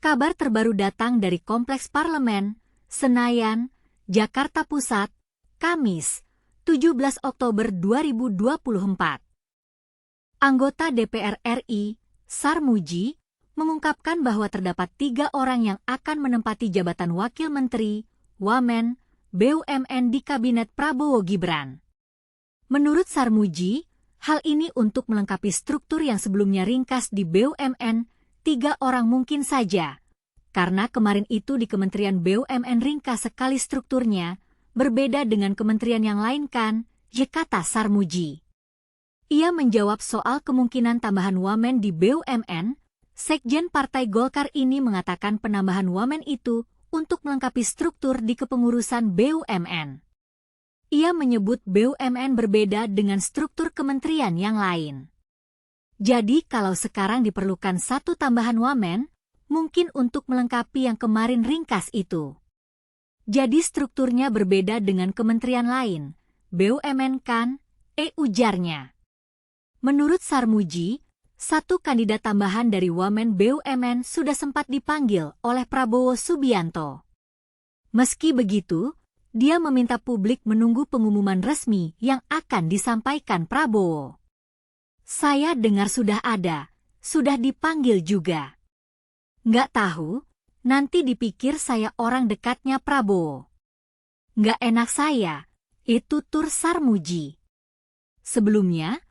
Kabar terbaru datang dari Kompleks Parlemen, Senayan, Jakarta Pusat, Kamis, 17 Oktober 2024. Anggota DPR RI, Sarmuji, mengungkapkan bahwa terdapat 3 orang yang akan menempati jabatan Wakil Menteri, Wamen, BUMN di Kabinet Prabowo Gibran. Menurut Sarmuji, hal ini untuk melengkapi struktur yang sebelumnya ringkas di BUMN, 3 orang mungkin saja. Karena kemarin itu di Kementerian BUMN ringkas sekali strukturnya, berbeda dengan kementerian yang lain kan, kata Sarmuji. Ia menjawab soal kemungkinan tambahan wamen di BUMN, Sekjen Partai Golkar ini mengatakan penambahan wamen itu untuk melengkapi struktur di kepengurusan BUMN. Ia menyebut BUMN berbeda dengan struktur kementerian yang lain. Jadi kalau sekarang diperlukan 1 tambahan wamen, mungkin untuk melengkapi yang kemarin ringkas itu. Jadi strukturnya berbeda dengan kementerian lain, BUMN kan, ujarnya. Menurut Sarmuji, 1 kandidat tambahan dari wamen BUMN sudah sempat dipanggil oleh Prabowo Subianto. Meski begitu, dia meminta publik menunggu pengumuman resmi yang akan disampaikan Prabowo. Saya dengar sudah ada, sudah dipanggil juga. Nggak tahu, nanti dipikir saya orang dekatnya Prabowo. Nggak enak saya, itu tutur Sarmuji. Sebelumnya,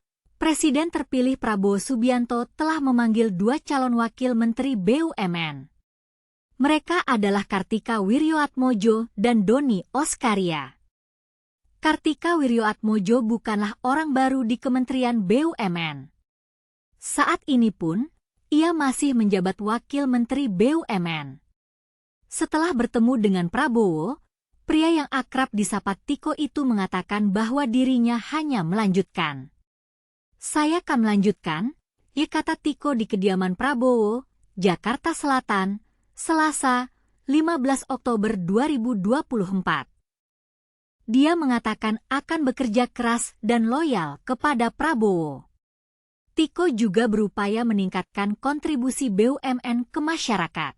Presiden terpilih Prabowo Subianto telah memanggil 2 calon wakil menteri BUMN. Mereka adalah Kartika Wirjoatmojo dan Doni Oskaria. Kartika Wirjoatmojo bukanlah orang baru di Kementerian BUMN. Saat ini pun, ia masih menjabat Wakil Menteri BUMN. Setelah bertemu dengan Prabowo, pria yang akrab disapa Tiko itu mengatakan bahwa dirinya hanya melanjutkan. Saya akan melanjutkan, kata Tiko di kediaman Prabowo, Jakarta Selatan, Selasa, 15 Oktober 2024. Dia mengatakan akan bekerja keras dan loyal kepada Prabowo. Tiko juga berupaya meningkatkan kontribusi BUMN ke masyarakat.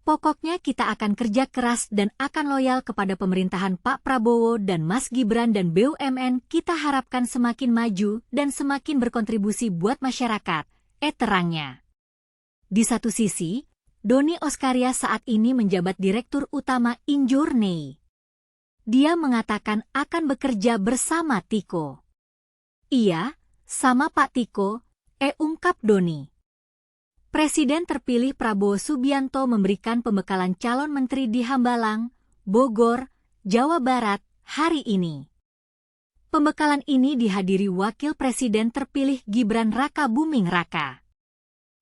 Pokoknya kita akan kerja keras dan akan loyal kepada pemerintahan Pak Prabowo dan Mas Gibran dan BUMN kita harapkan semakin maju dan semakin berkontribusi buat masyarakat, terangnya. Di satu sisi, Doni Oskaria saat ini menjabat Direktur Utama Injourney. Dia mengatakan akan bekerja bersama Tiko. Iya, sama Pak Tiko, ungkap Doni. Presiden terpilih Prabowo Subianto memberikan pembekalan calon menteri di Hambalang, Bogor, Jawa Barat, hari ini. Pembekalan ini dihadiri Wakil Presiden terpilih Gibran Rakabuming Raka.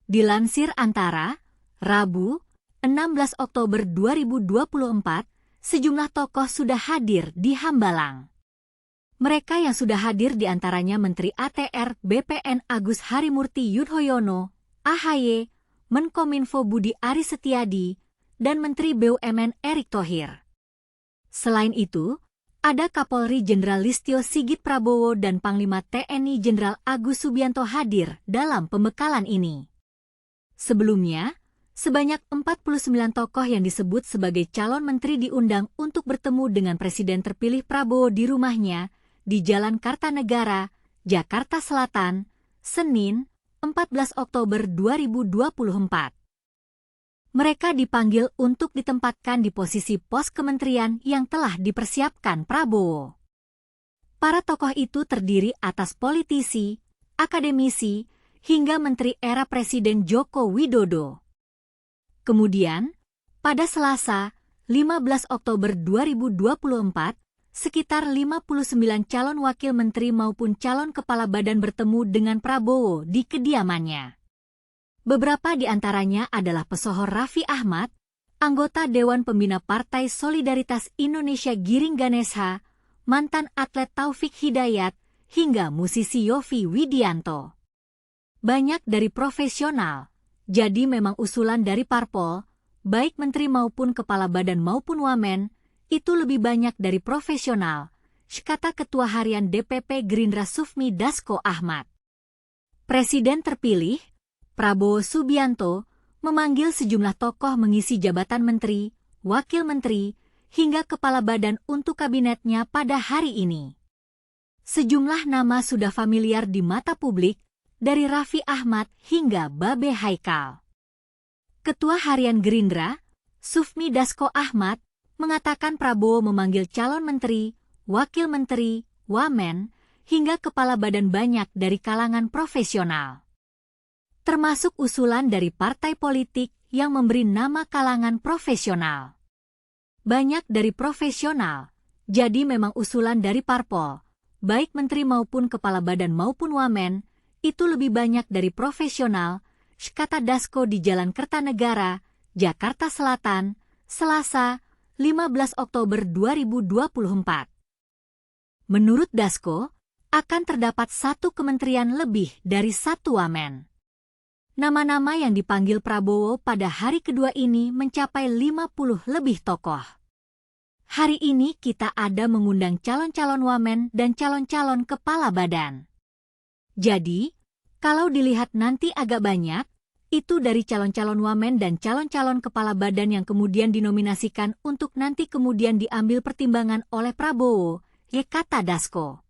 Dilansir Antara, Rabu, 16 Oktober 2024, sejumlah tokoh sudah hadir di Hambalang. Mereka yang sudah hadir diantaranya Menteri ATR BPN Agus Harimurti Yudhoyono, AHY, Menkominfo Budi Aris Setiadi, dan Menteri BUMN Erick Thohir. Selain itu, ada Kapolri Jenderal Listio Sigit Prabowo dan Panglima TNI Jenderal Agus Subianto hadir dalam pembekalan ini. Sebelumnya, sebanyak 49 tokoh yang disebut sebagai calon menteri diundang untuk bertemu dengan Presiden terpilih Prabowo di rumahnya di Jalan Kartanegara, Jakarta Selatan, Senin, 14 Oktober 2024. Mereka dipanggil untuk ditempatkan di posisi pos kementerian yang telah dipersiapkan Prabowo. Para tokoh itu terdiri atas politisi, akademisi, hingga menteri era Presiden Joko Widodo. Kemudian, pada Selasa, 15 Oktober 2024, sekitar 59 calon wakil menteri maupun calon kepala badan bertemu dengan Prabowo di kediamannya. Beberapa di antaranya adalah pesohor Raffi Ahmad, anggota Dewan Pembina Partai Solidaritas Indonesia Giring Ganesha, mantan atlet Taufik Hidayat, hingga musisi Yovie Widianto. Banyak dari profesional. Jadi memang usulan dari parpol, baik menteri maupun kepala badan maupun wamen, itu lebih banyak dari profesional, kata Ketua Harian DPP Gerindra Sufmi Dasko Ahmad. Presiden terpilih, Prabowo Subianto, memanggil sejumlah tokoh mengisi jabatan menteri, wakil menteri, hingga kepala badan untuk kabinetnya pada hari ini. Sejumlah nama sudah familiar di mata publik, dari Raffi Ahmad hingga Babe Haikal. Ketua Harian Gerindra, Sufmi Dasko Ahmad, mengatakan Prabowo memanggil calon menteri, wakil menteri, wamen, hingga kepala badan banyak dari kalangan profesional. Termasuk usulan dari partai politik yang memberi nama kalangan profesional. Banyak dari profesional, jadi memang usulan dari parpol, baik menteri maupun kepala badan maupun wamen, itu lebih banyak dari profesional, kata Dasko di Jalan Kertanegara, Jakarta Selatan, Selasa, 15 Oktober 2024. Menurut Dasko, akan terdapat satu kementerian lebih dari satu wamen. Nama-nama yang dipanggil Prabowo pada hari kedua ini mencapai 50 lebih tokoh. Hari ini kita ada mengundang calon-calon wamen dan calon-calon kepala badan. Jadi, kalau dilihat nanti agak banyak, itu dari calon-calon wamen dan calon-calon kepala badan yang kemudian dinominasikan untuk nanti kemudian diambil pertimbangan oleh Prabowo, kata Dasko.